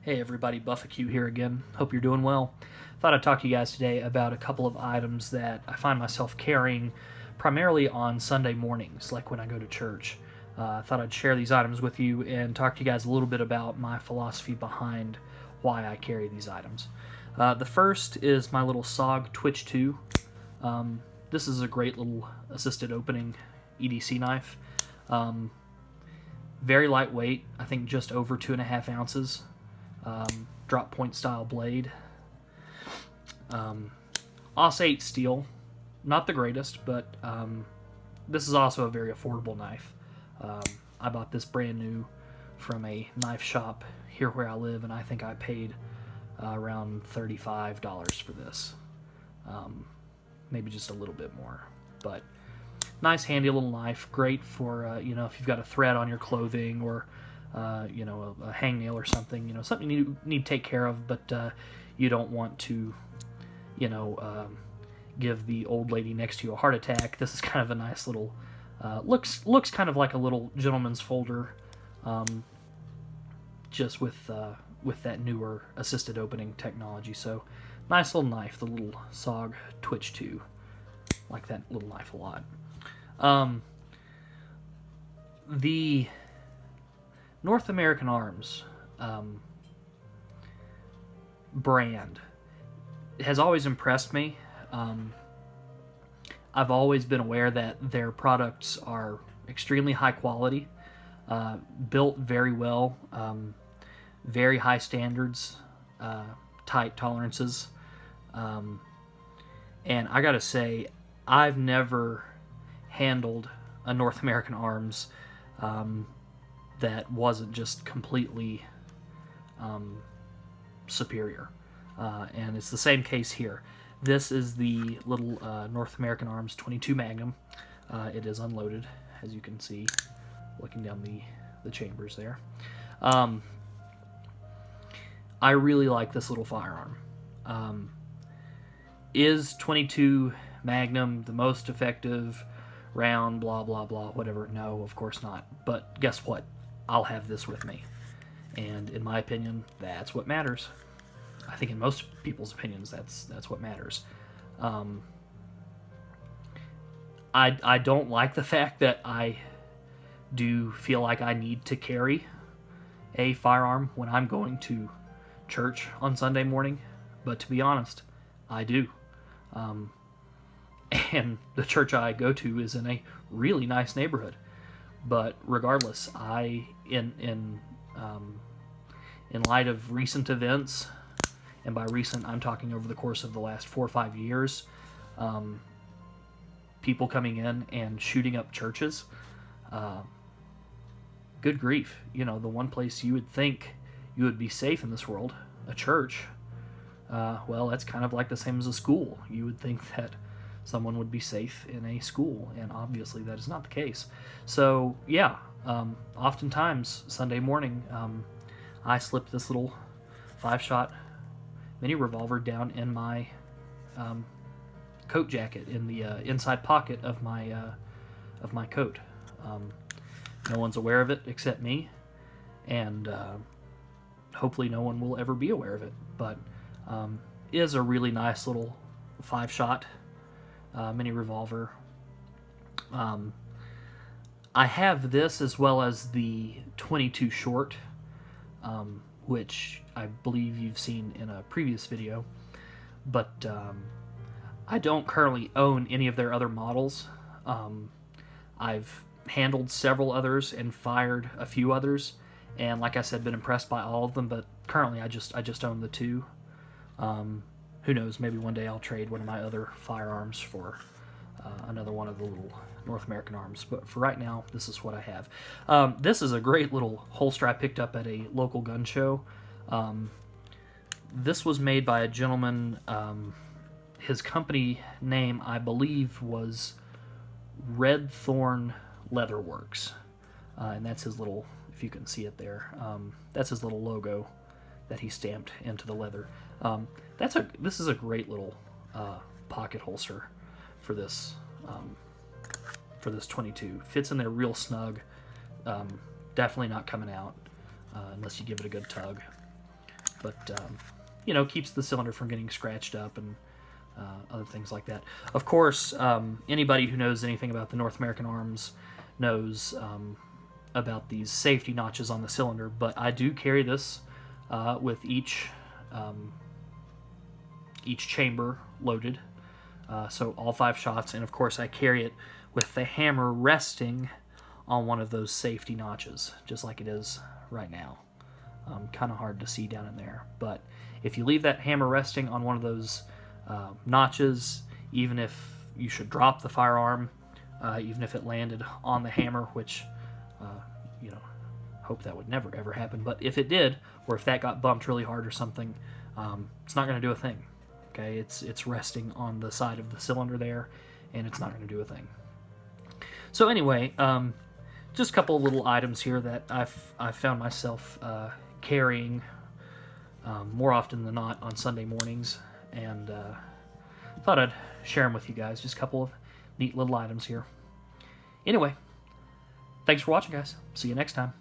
Hey everybody, Buffaque here again. Hope you're doing well. Thought I'd talk to you guys today about a couple of items that I find myself carrying primarily on Sunday mornings, like when I go to church. I thought I'd share these items with you and talk to you guys a little bit about my philosophy behind why I carry these items. The first is my little SOG Twitch 2. This is a great little assisted opening EDC knife. Very lightweight, I think just over 2.5 ounces. Drop point style blade. AUS 8 steel, not the greatest, but this is also a very affordable knife. I bought this brand new from a knife shop here where I live, and I think I paid around $35 for this. Maybe just a little bit more, but nice handy little knife, great for if you've got a thread on your clothing or a hangnail or something, something you need to take care of, but you don't want to, give the old lady next to you a heart attack. This is kind of a nice little, looks kind of like a little gentleman's folder, just with that newer assisted opening technology. So nice little knife, the little SOG Twitch 2. Like that little knife a lot. The North American Arms brand has always impressed me. I've always been aware that their products are extremely high quality, built very well, very high standards, tight tolerances, and I gotta say, I've never handled a North American Arms that wasn't just completely superior. And it's the same case here. This is the little North American Arms 22 Magnum. It is unloaded, as you can see, looking down the chambers there. I really like this little firearm. Is 22 Magnum the most effective round, blah, blah, blah, whatever? No, of course not. But guess what? I'll have this with me. And in my opinion, that's what matters. I think in most people's opinions, that's what matters. I don't like the fact that I do feel like I need to carry a firearm when I'm going to church on Sunday morning. But to be honest, I do. And the church I go to is in a really nice neighborhood. But regardless, in light of recent events, and by recent I'm talking over the course of the last 4 or 5 years, people coming in and shooting up churches, good grief, the one place you would think you would be safe in this world, a church, well, that's kind of like the same as a school. You would think that someone would be safe in a school, and obviously that is not the case. So yeah, oftentimes Sunday morning, I slip this little 5-shot mini revolver down in my coat jacket, in the inside pocket of my coat. No one's aware of it except me, and hopefully no one will ever be aware of it. But it is a really nice little 5-shot mini revolver. I have this as well as the 22 short, which I believe you've seen in a previous video, but I don't currently own any of their other models. I've handled several others and fired a few others, and like I said, been impressed by all of them, but currently I just own the 2. Who knows, maybe one day I'll trade one of my other firearms for another one of the little North American Arms, but for right now, this is what I have. This is a great little holster I picked up at a local gun show. This was made by a gentleman, his company name, I believe, was Red Thorn Leatherworks, and that's his little, if you can see it there, that's his little logo that he stamped into the leather. This is a great little pocket holster for this 22. Fits in there real snug. Definitely not coming out unless you give it a good tug. but you know, keeps the cylinder from getting scratched up and other things like that. Of course, anybody who knows anything about the North American arms knows about these safety notches on the cylinder, but I do carry this with each chamber loaded, so all 5 shots, and of course I carry it with the hammer resting on one of those safety notches, just like it is right now. Kind of hard to see down in there, but if you leave that hammer resting on one of those notches, even if you should drop the firearm, even if it landed on the hammer, which you know, hope that would never ever happen, but if it did, or if that got bumped really hard or something, it's not going to do a thing. Okay, it's resting on the side of the cylinder there, and it's not going to do a thing. So anyway, just a couple of little items here that I've found myself carrying more often than not on Sunday mornings, and thought I'd share them with you guys. Just a couple of neat little items here. Anyway, thanks for watching, guys. See you next time.